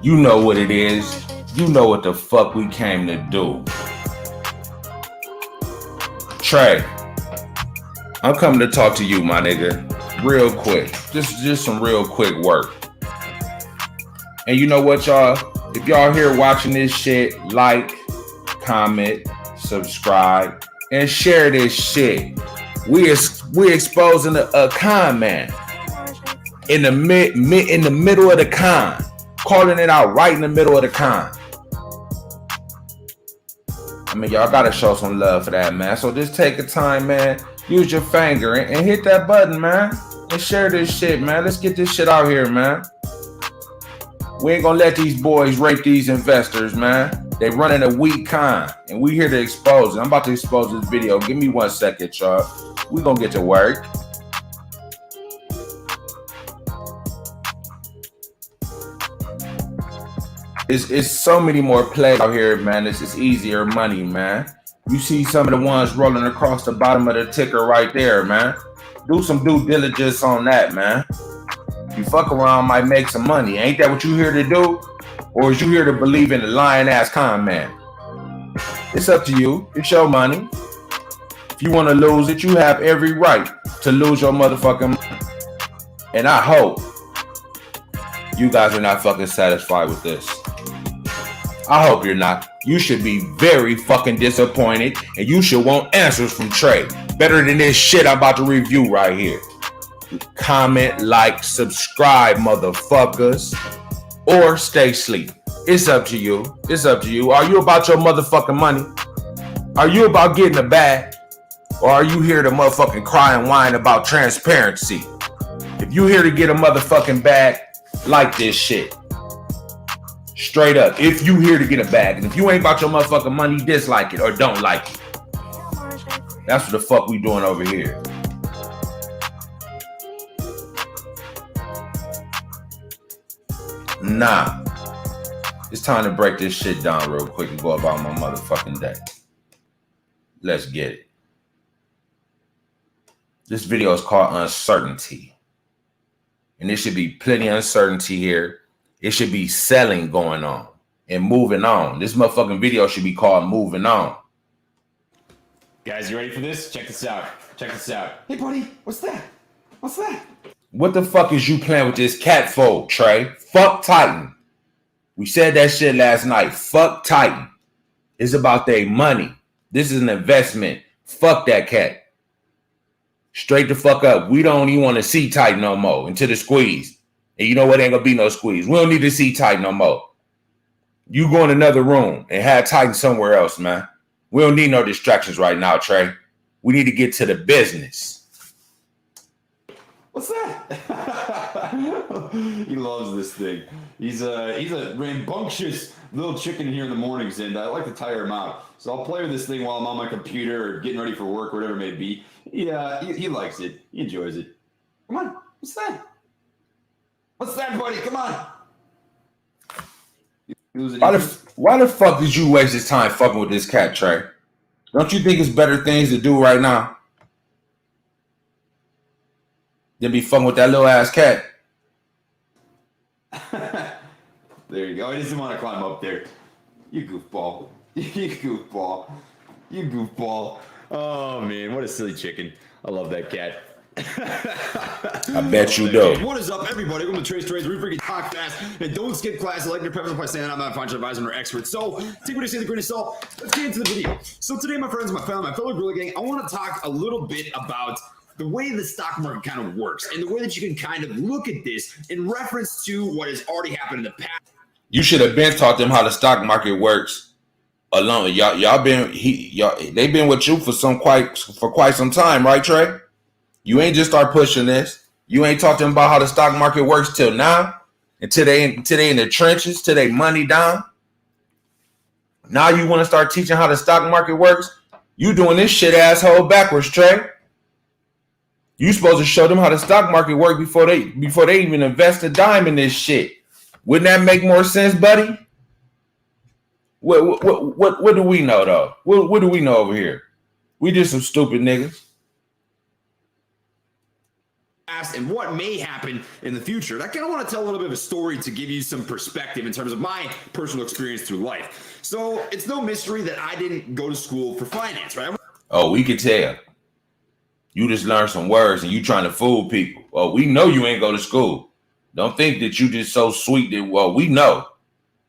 You know what it is. You know what the fuck we came to do. Trey, I'm coming to talk to you, my nigga. Real quick. Just some real quick work. And you know what, y'all? If y'all here watching this shit, like, comment, subscribe, and share this shit. We exposing a con man in the middle of the con, calling it out right in the middle of the con. I mean, y'all gotta show some love for that, man. So just take the time, man. Use your finger and hit that button, man, and share this shit, man. Let's get this shit out here, man. We ain't gonna let these boys rape these investors, man. They running a weak con, and we here to expose it. I'm about to expose this video. Give me 1 second, y'all. We gonna get to work. It's so many more plays out here, man. It's easier money, man. You see some of the ones rolling across the bottom of the ticker right there, man. Do some due diligence on that, man. You fuck around, might make some money. Ain't that what you here to do? Or is you here to believe in the lying ass con man? It's up to you. It's your money. If you want to lose it, you have every right to lose your motherfucking money. And I hope you guys are not fucking satisfied with this. I hope you're not. You should be very fucking disappointed, and you should want answers from Trey. Better than this shit I'm about to review right here. Comment, like, subscribe, motherfuckers, or stay asleep. It's up to you. It's up to you. Are you about your motherfucking money? Are you about getting a bag? Or are you here to motherfucking cry and whine about transparency? If you here to get a motherfucking bag, like this shit. Straight up. If you here to get a bag. And if you ain't about your motherfucking money, dislike it or don't like it. That's what the fuck we doing over here. Nah. It's time to break this shit down real quick and go about my motherfucking day. Let's get it. This video is called Uncertainty. And there should be plenty of uncertainty here. It should be selling going on and moving on. This motherfucking video should be called Moving On. Guys, you ready for this? Check this out. Check this out. Hey, buddy, what's that? What's that? What the fuck is you playing with this cat for, Trey? Fuck Titan. We said that shit last night. Fuck Titan. It's about their money. This is an investment. Fuck that cat. Straight the fuck up. We don't even want to see Titan no more until the squeeze. And you know what? Ain't gonna be no squeeze. We don't need to see Titan no more. You go in another room and have Titan somewhere else, man. We don't need no distractions right now, Trey. We need to get to the business. What's that? He loves this thing. He's a rambunctious little chicken here in the mornings, and I like to tire him out. So I'll play with this thing while I'm on my computer or getting ready for work, whatever it may be. Yeah, he likes it. He enjoys it. Come on. What's that? What's that, buddy? Come on. Why the fuck did you waste this time fucking with this cat, Trey? Don't you think it's better things to do right now than be fucking with that little ass cat? There you go. I just want to climb up there. You goofball. You goofball. You goofball. Oh, man. What a silly chicken. I love that cat. I bet you do. What is up, everybody? Welcome to Trey Trades. We freaking talk fast and don't skip class. Like your preface by saying I'm not a financial advisor or expert. So take what I say with a grain of salt. Let's get into the video. So today, my friends, my family, my fellow gorilla gang, I want to talk a little bit about the way the stock market kind of works and the way that you can kind of look at this in reference to what has already happened in the past. You should have been taught them how the stock market works alone. They've been with you for quite some time, right, Trey? You ain't just start pushing this. You ain't taught them about how the stock market works till now, until they in the trenches, till they money down. Now you want to start teaching how the stock market works? You doing this shit asshole backwards, Trey. You supposed to show them how the stock market works before they even invest a dime in this shit. Wouldn't that make more sense, buddy? What do we know though? What do we know over here? We just some stupid niggas. past and what may happen in the future. And I kind of want to tell a little bit of a story to give you some perspective in terms of my personal experience through life. So it's no mystery that I didn't go to school for finance, right? Oh, we could tell. You just learned some words and you trying to fool people. Well, we know you ain't go to school. Don't think that you just so sweet that, well, we know.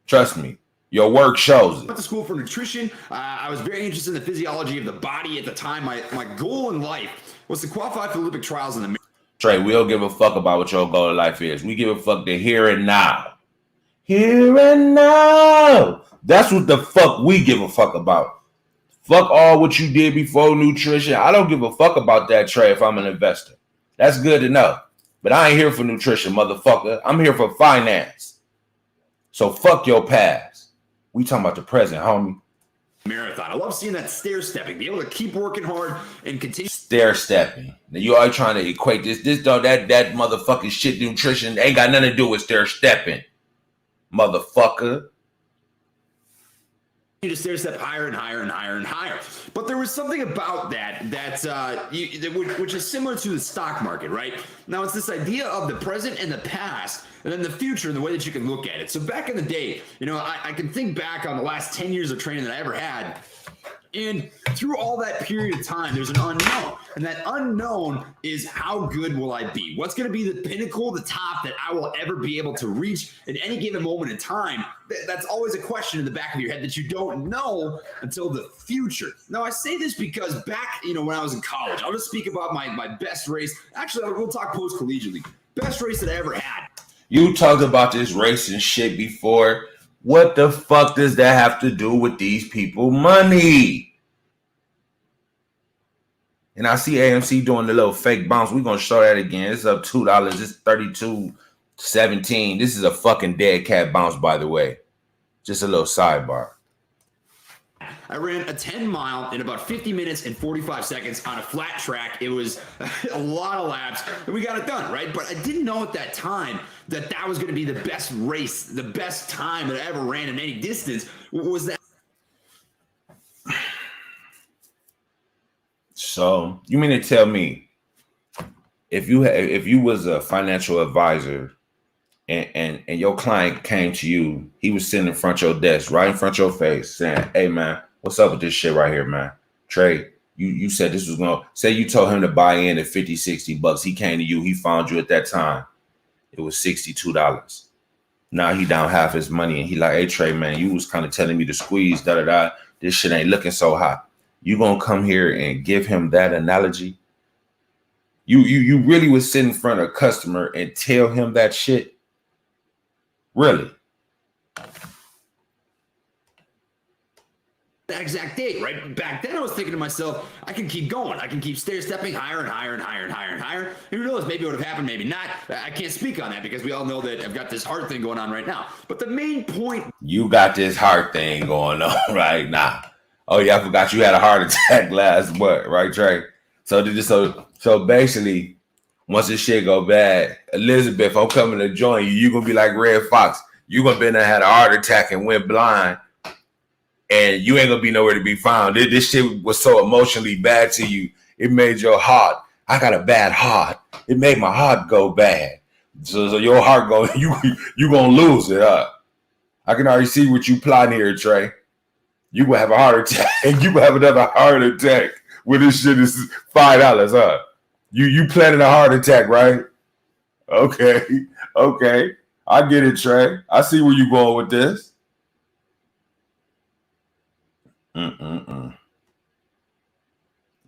Trust me. Your work shows it. I went to school for nutrition. I was very interested in the physiology of the body at the time. My goal in life was to qualify for Olympic trials in the Trey, we don't give a fuck about what your goal in life is. We give a fuck the here and now. Here and now. That's what the fuck we give a fuck about. Fuck all what you did before nutrition. I don't give a fuck about that, Trey, if I'm an investor. That's good to know. But I ain't here for nutrition, motherfucker. I'm here for finance. So fuck your past. We talking about the present, homie. Marathon. I love seeing that stair stepping, be able to keep working hard and continue. Stair stepping. Now you always trying to equate this dog, that motherfucking shit nutrition ain't got nothing to do with stair stepping, motherfucker. To stair step higher and higher and higher and higher. But there was something about which is similar to the stock market, right? Now it's this idea of the present and the past, and then the future and the way that you can look at it. So back in the day, I can think back on the last 10 years of training that I ever had. And through all that period of time, there's an unknown. And that unknown is how good will I be? What's going to be the pinnacle, the top that I will ever be able to reach at any given moment in time? That's always a question in the back of your head that you don't know until the future. Now, I say this because back, when I was in college, I'll just speak about my best race. Actually, we'll talk post-collegiately. Best race that I ever had. You talked about this racing shit before. What the fuck does that have to do with these people money? And I see AMC doing the little fake bounce. We're going to show that again. It's up $2. It's 32.17. This is a fucking dead cat bounce, by the way. Just a little sidebar. I ran a 10 mile in about 50 minutes and 45 seconds on a flat track. It was a lot of laps, and we got it done, right? But I didn't know at that time that was going to be the best race, the best time that I ever ran in any distance. Was that? So you mean to tell me if you was a financial advisor and your client came to you, he was sitting in front of your desk, right in front of your face, saying, "Hey man, what's up with this shit right here, man? Trey, you said this was gonna say you told him to buy in at $50-$60. He came to you, he found you at that time. It was $62. Now he down half his money and he like, hey Trey, man, you was kind of telling me to squeeze, da-da-da. This shit ain't looking so hot. You gonna come here and give him that analogy? You really would sit in front of a customer and tell him that shit? Really? That exact date, right? Back then I was thinking to myself, I can keep going. I can keep stair stepping higher and higher and higher and higher and higher. And who knows, maybe it would have happened, maybe not. I can't speak on that because we all know that I've got this heart thing going on right now. But the main point. You got this heart thing going on right now. Oh yeah, I forgot you had a heart attack last month, right, Trey? So basically, once this shit go bad, Elizabeth, I'm coming to join you. You gonna be like Red Fox. You gonna be in there, had a heart attack and went blind, and you ain't gonna be nowhere to be found. This shit was so emotionally bad to you, it made your heart. I got a bad heart. It made my heart go bad. So your heart go, you gonna lose it, huh? I can already see what you plotting here, Trey. You will have a heart attack, and you will have another heart attack when this shit is $5, huh? You planning a heart attack, right? Okay. I get it, Trey. I see where you going with this.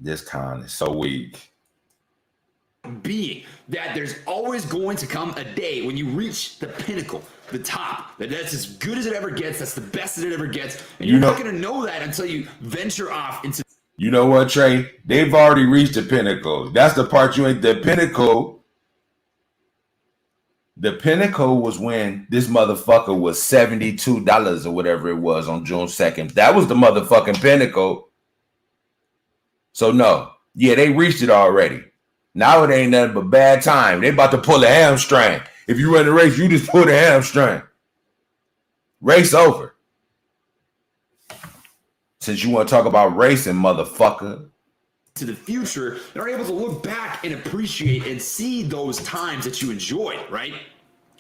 This con is so weak. Being that there's always going to come a day when you reach the pinnacle, the top, that's as good as it ever gets, that's the best that it ever gets, and you're not going to know that until you venture off into. You know what, Trey? They've already reached the pinnacle. That's the part you ain't. The pinnacle was when this motherfucker was $72 or whatever it was on June 2nd. That was the motherfucking pinnacle. So no, yeah, they reached it already. Now it ain't nothing but bad time. They about to pull a hamstring. If you run the race, you just pull the hamstring. Race over. Since you want to talk about racing, motherfucker. to the future and are able to look back and appreciate and see those times that you enjoyed, right?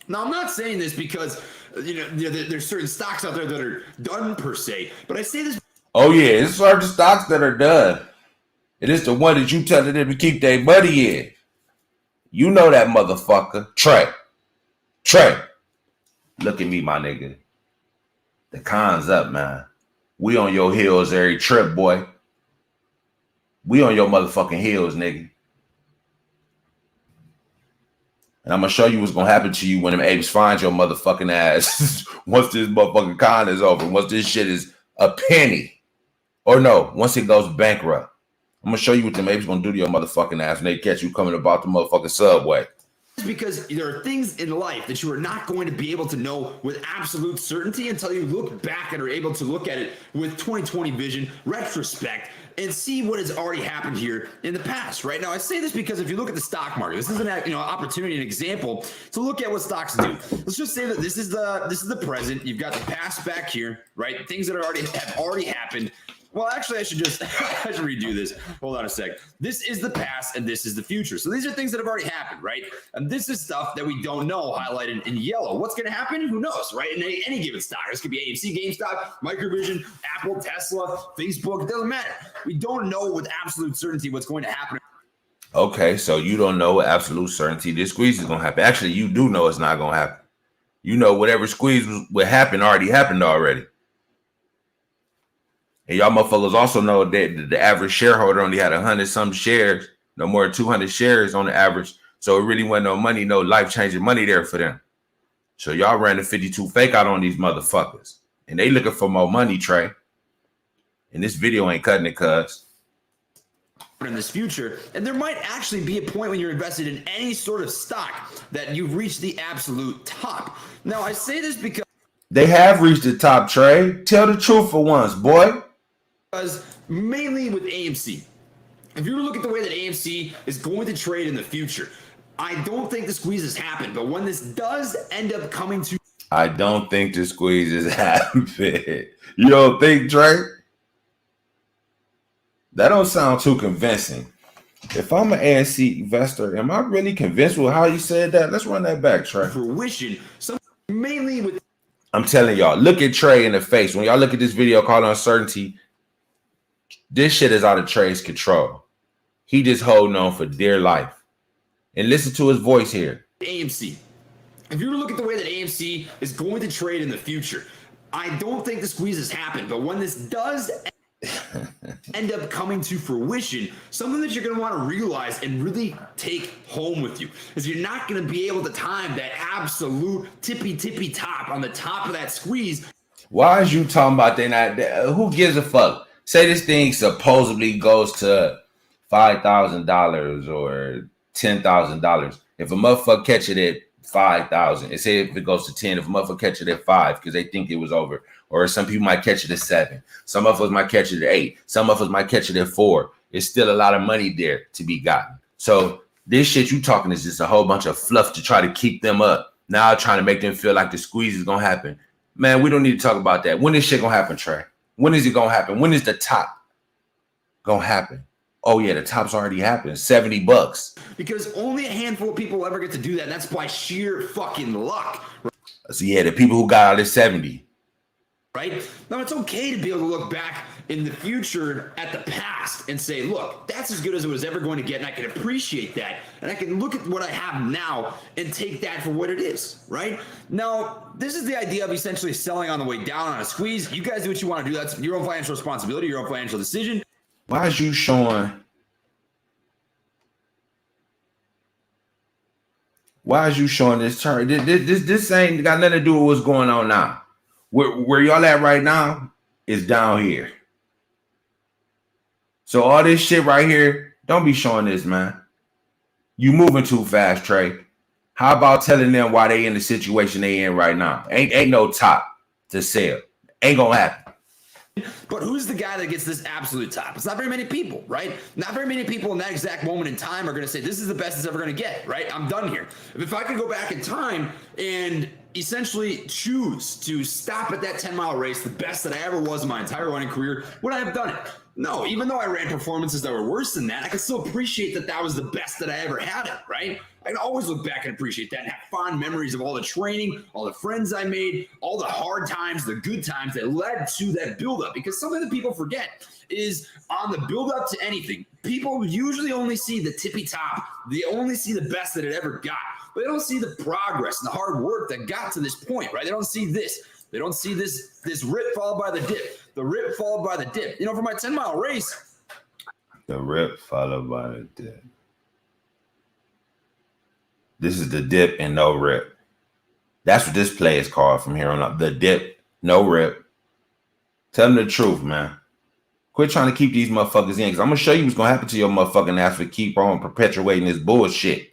Now, I'm not saying this because, there's certain stocks out there that are done per se, but I say this. Oh, yeah, it's certain stocks that are done. It is the one that you telling them to keep their money in. You know that motherfucker. Trey. Look at me, my nigga. The con's up, man. We on your heels every trip, boy. We on your motherfucking heels, nigga. And I'm going to show you what's going to happen to you when them apes find your motherfucking ass once this motherfucking con is over. Once this shit is a penny. Or no, once it goes bankrupt. I'm going to show you what them apes going to do to your motherfucking ass when they catch you coming about the motherfucking subway. Because there are things in life that you are not going to be able to know with absolute certainty until you look back and are able to look at it with 2020 vision, retrospect, and see what has already happened here in the past. Right now, I say this because if you look at the stock market, this is an opportunity, an example to look at what stocks do. Let's just say that this is the present. You've got the past back here, right? Things that have already happened. Well, actually, I should redo this. Hold on a sec. This is the past and this is the future. So these are things that have already happened, right? And this is stuff that we don't know, highlighted in yellow. What's going to happen? Who knows, right? In any given stock. This could be AMC, GameStop, Microvision, Apple, Tesla, Facebook. It doesn't matter. We don't know with absolute certainty what's going to happen. Okay, so you don't know with absolute certainty this squeeze is going to happen. Actually, you do know it's not going to happen. You know whatever squeeze would happen already happened already. And y'all motherfuckers also know that the average shareholder only had 100-some shares, no more than 200 shares on the average. So it really wasn't no money, no life-changing money there for them. So y'all ran the 52 fake out on these motherfuckers. And they looking for more money, Trey. And this video ain't cutting it, cuz. In this future, and there might actually be a point when you're invested in any sort of stock that you've reached the absolute top. Now, I say this because they have reached the top, Trey. Tell the truth for once, boy. Because mainly with AMC, if you look at the way that AMC is going to trade in the future, I don't think the squeeze has happened. But when this does end up coming to, I don't think the squeeze has happened. You don't think, Trey? That don't sound too convincing. If I'm an ANC investor, am I really convinced with how you said that? Let's run that back, Trey. Fruition, mainly with. I'm telling y'all, look at Trey in the face. When y'all look at this video called Uncertainty, this shit is out of Trey's control. He just holding on for dear life. And listen to his voice here. AMC. If you look at the way that AMC is going to trade in the future, I don't think the squeeze has happened. But when this does end up coming to fruition, something that you're going to want to realize and really take home with you is you're not going to be able to time that absolute tippy top on the top of that squeeze. Why is you talking about that? Who gives a fuck? Say this thing supposedly goes to $5,000 or $10,000. If a motherfucker catch it at 5,000, and say if it goes to 10, if a motherfucker catch it at 5 because they think it was over, or some people might catch it at 7, some of us might catch it at 8, some of us might catch it at 4. It's still a lot of money there to be gotten. So this shit you talking is just a whole bunch of fluff to try to keep them up. Now trying to make them feel like the squeeze is gonna happen. Man, we don't need to talk about that. When is shit gonna happen, Trey? When is it gonna happen? When is the top gonna happen? Oh yeah, the top's already happened. $70. Because only a handful of people ever get to do that. And that's by sheer fucking luck. So yeah, the people who got out of 70. Right? Now it's okay to be able to look back in the future at the past and say, look, that's as good as it was ever going to get. And I can appreciate that. And I can look at what I have now and take that for what it is. Right? Now, this is the idea of essentially selling on the way down on a squeeze. You guys do what you want to do. That's your own financial responsibility, your own financial decision. Why is you showing? Why is you showing this chart? This ain't got nothing to do with what's going on now. Where y'all at right now is down here. So all this shit right here, don't be showing this, man. You moving too fast, Trey. How about telling them why they in the situation they in right now? Ain't no top to sell. Ain't gonna happen. But who's the guy that gets this absolute top? It's not very many people, right? Not very many people in that exact moment in time are going to say, this is the best it's ever going to get, right? I'm done here. If I could go back in time and essentially choose to stop at that 10-mile race, the best that I ever was in my entire running career, would I have done it? No, even though I ran performances that were worse than that, I can still appreciate that that was the best that I ever had it, right? I can always look back and appreciate that and have fond memories of all the training, all the friends I made, all the hard times, the good times that led to that buildup. Because something that people forget is on the buildup to anything, people usually only see the tippy top. They only see the best that it ever got. But they don't see the progress and the hard work that got to this point, right? They don't see this. They don't see this rip followed by the dip. The rip followed by the dip. You know, for my 10-mile race. The rip followed by the dip. This is the dip and no rip. That's what this play is called from here on up. The dip, no rip. Tell them the truth, man. Quit trying to keep these motherfuckers in, because I'm going to show you what's going to happen to your motherfucking ass for keep on perpetuating this bullshit.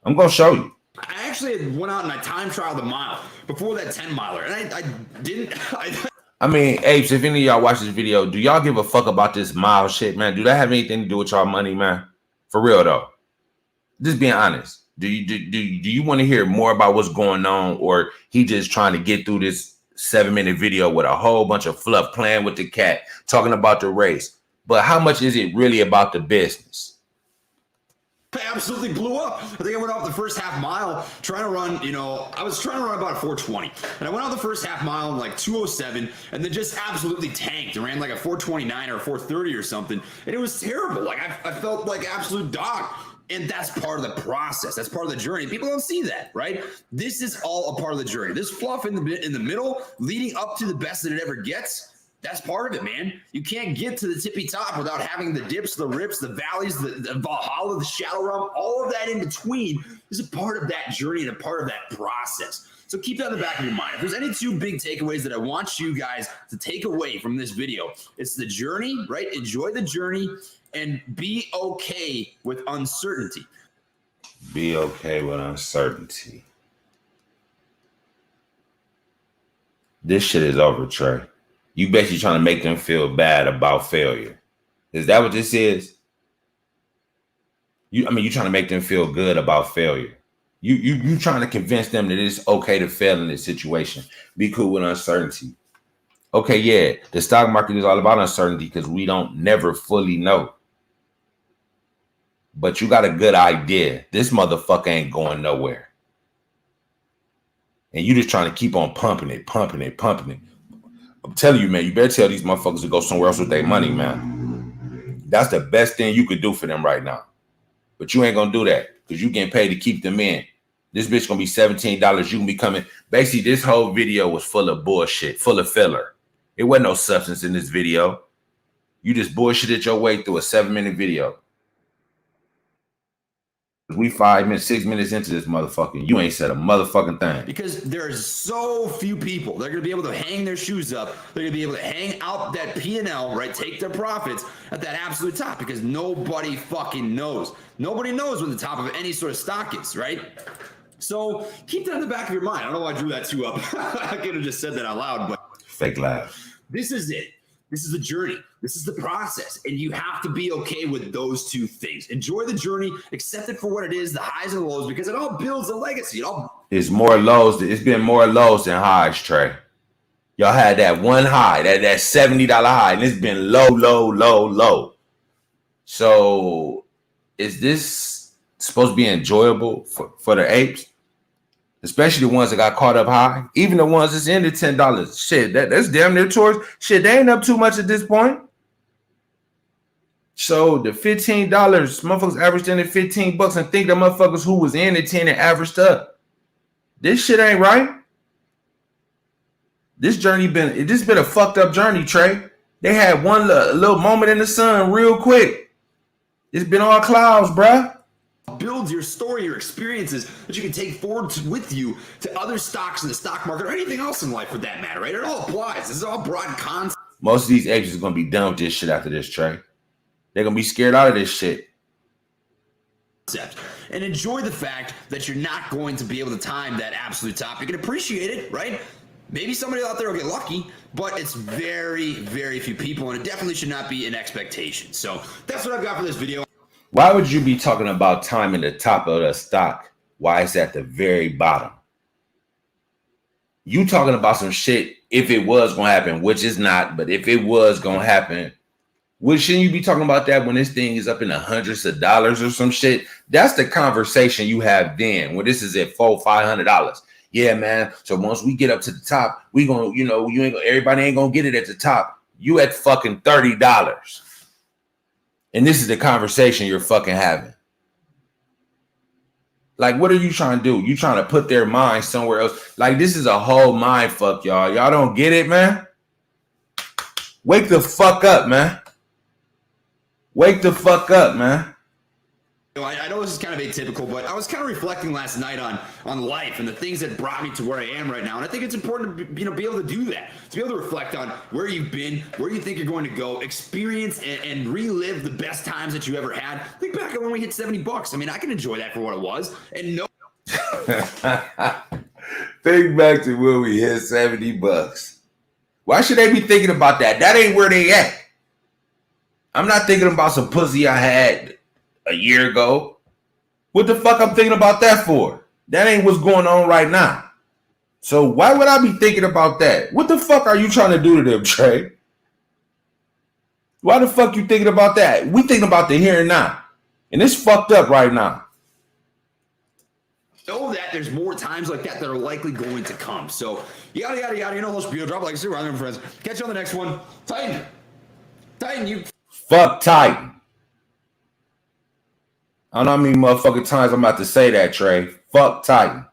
I'm going to show you. I actually went out and I time trialed the mile before that 10-miler, and I didn't. I mean, apes, if any of y'all watch this video, do y'all give a fuck about this mile shit, man? Do that have anything to do with y'all money, man? For real, though. Just being honest. Do you want to hear more about what's going on, or he just trying to get through this 7-minute video with a whole bunch of fluff, playing with the cat, talking about the race? But how much is it really about the business? I absolutely blew up. I think I went off the first half mile trying to run, I was trying to run about 4:20. And I went out the first half mile in like 2:07 and then just absolutely tanked and ran like a 4:29 or 4:30 or something. And it was terrible. Like I felt like absolute dog. And that's part of the process. That's part of the journey. People don't see that, right? This is all a part of the journey. This fluff in the middle leading up to the best that it ever gets. That's part of it, man. You can't get to the tippy top without having the dips, the rips, the valleys, the Valhalla, the shallow run. All of that in between is a part of that journey and a part of that process. So keep that in the back of your mind. If there's any two big takeaways that I want you guys to take away from this video, it's the journey, right? Enjoy the journey and be okay with uncertainty. Be okay with uncertainty. This shit is over, Trey. You basically trying to make them feel bad about failure. Is that what this is? You trying to make them feel good about failure. You trying to convince them that it's okay to fail in this situation. Be cool with uncertainty. Okay, yeah, the stock market is all about uncertainty because we don't never fully know. But you got a good idea. This motherfucker ain't going nowhere. And you just trying to keep on pumping it. I'm telling you, man, you better tell these motherfuckers to go somewhere else with their money, man. That's the best thing you could do for them right now. But you ain't going to do that because you getting paid to keep them in. This bitch going to be $17. You can be coming. Basically, this whole video was full of bullshit, full of filler. It wasn't no substance in this video. You just bullshitted your way through a 7-minute video. We 5 minutes, 6 minutes into this motherfucker. You ain't said a motherfucking thing. Because there's so few people. They're going to be able to hang their shoes up. They're going to be able to hang out that P&L, right? Take their profits at that absolute top because nobody fucking knows. Nobody knows what the top of any sort of stock is, right? So keep that in the back of your mind. I don't know why I drew that too up. I could have just said that out loud, but fake laugh. This is it. This is the journey. This is the process. And you have to be okay with those two things. Enjoy the journey, accept it for what it is, the highs and the lows, because it all builds a legacy. It's more lows. It's been more lows than highs, Trey. Y'all had that one high, that $70 high, and it's been low. So is this supposed to be enjoyable for the apes? Especially the ones that got caught up high. Even the ones that's in the $10. Shit, that's damn near towards. Shit, they ain't up too much at this point. So the $15, motherfuckers averaged in at $15 and think the motherfuckers who was in at 10 and averaged up. This shit ain't right. This been a fucked up journey, Trey. They had one little moment in the sun real quick. It's been all clouds, bruh. Build your story, your experiences that you can take forward with you to other stocks in the stock market or anything else in life for that matter, right? It all applies. This is all broad concept. Most of these agents are going to be done with this shit after this, Trey. They're going to be scared out of this shit. And enjoy the fact that you're not going to be able to time that absolute top. You can appreciate it, right? Maybe somebody out there will get lucky, but it's very, very few people, and it definitely should not be an expectation. So that's what I've got for this video. Why would you be talking about timing the top of the stock? Why it's at the very bottom? You talking about some shit if it was going to happen, which is not, but if it was going to happen, shouldn't you be talking about that when this thing is up in the hundreds of dollars or some shit? That's the conversation you have then when this is at $400-500. Yeah, man. So once we get up to the top, we gonna, everybody ain't gonna get it at the top. You at fucking $30. And this is the conversation you're fucking having. Like, what are you trying to do? You trying to put their mind somewhere else? Like, this is a whole mind fuck, y'all. Y'all don't get it, man? Wake the fuck up, man. Wake the fuck up, man. I know this is kind of atypical, but I was kind of reflecting last night on life and the things that brought me to where I am right now. And I think it's important to be able to do that, to be able to reflect on where you've been, where you think you're going to go, experience and relive the best times that you ever had. Think back at when we hit $70. I mean, I can enjoy that for what it was. And no. Think back to when we hit $70. Why should they be thinking about that? That ain't where they at. I'm not thinking about some pussy I had a year ago. What the fuck I'm thinking about that for? That ain't what's going on right now. So why would I be thinking about that? What the fuck are you trying to do to them, Trey? Why the fuck you thinking about that? We thinking about the here and now. And it's fucked up right now. Know that there's more times like that are likely going to come. So yada, yada, yada. You know, those people drop like a super on friends. Catch you on the next one. Titan, you. Fuck Titan. I don't know how many motherfucking times I'm about to say that, Trey. Fuck Titan.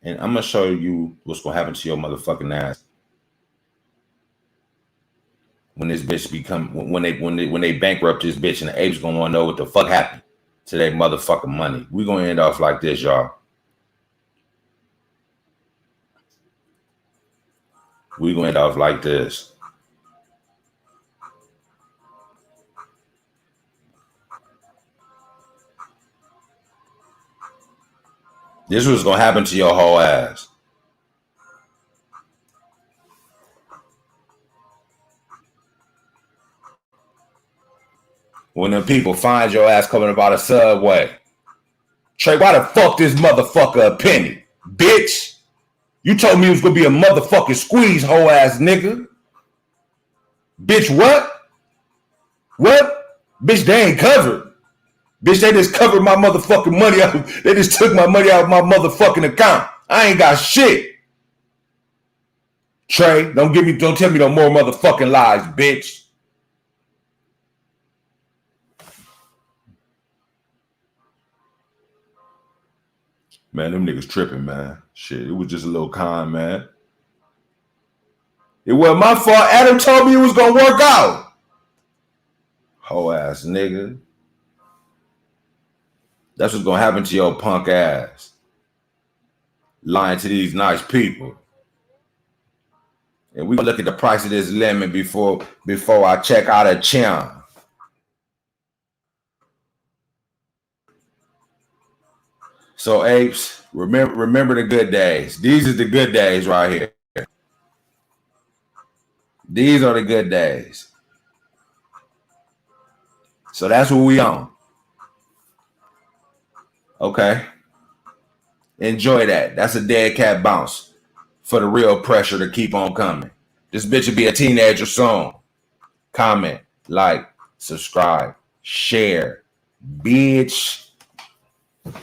And I'm gonna show you what's gonna happen to your motherfucking ass when this bitch when they bankrupt this bitch, and the apes gonna wanna know what the fuck happened to their motherfucking money. We gonna end off like this, y'all. We gonna end off like this. This was gonna happen to your whole ass. When the people find your ass coming about a subway. Trey, why the fuck this motherfucker a penny? Bitch, you told me it was gonna be a motherfucking squeeze, hoe ass nigga. Bitch, what? What? Bitch, they ain't covered. Bitch, they just covered my motherfucking money out. They just took my money out of my motherfucking account. I ain't got shit. Trey, don't tell me no more motherfucking lies, bitch. Man, them niggas tripping, man. Shit, it was just a little con, man. It wasn't my fault. Adam told me it was gonna work out. Hoe ass nigga. That's what's gonna happen to your punk ass. Lying to these nice people. And we gonna look at the price of this lemon before I check out a channel. So apes, remember the good days. These are the good days right here. These are the good days. So that's what we on. Okay. Enjoy that. That's a dead cat bounce for the real pressure to keep on coming. This bitch will be a teenager soon. Comment, like, subscribe, share, bitch.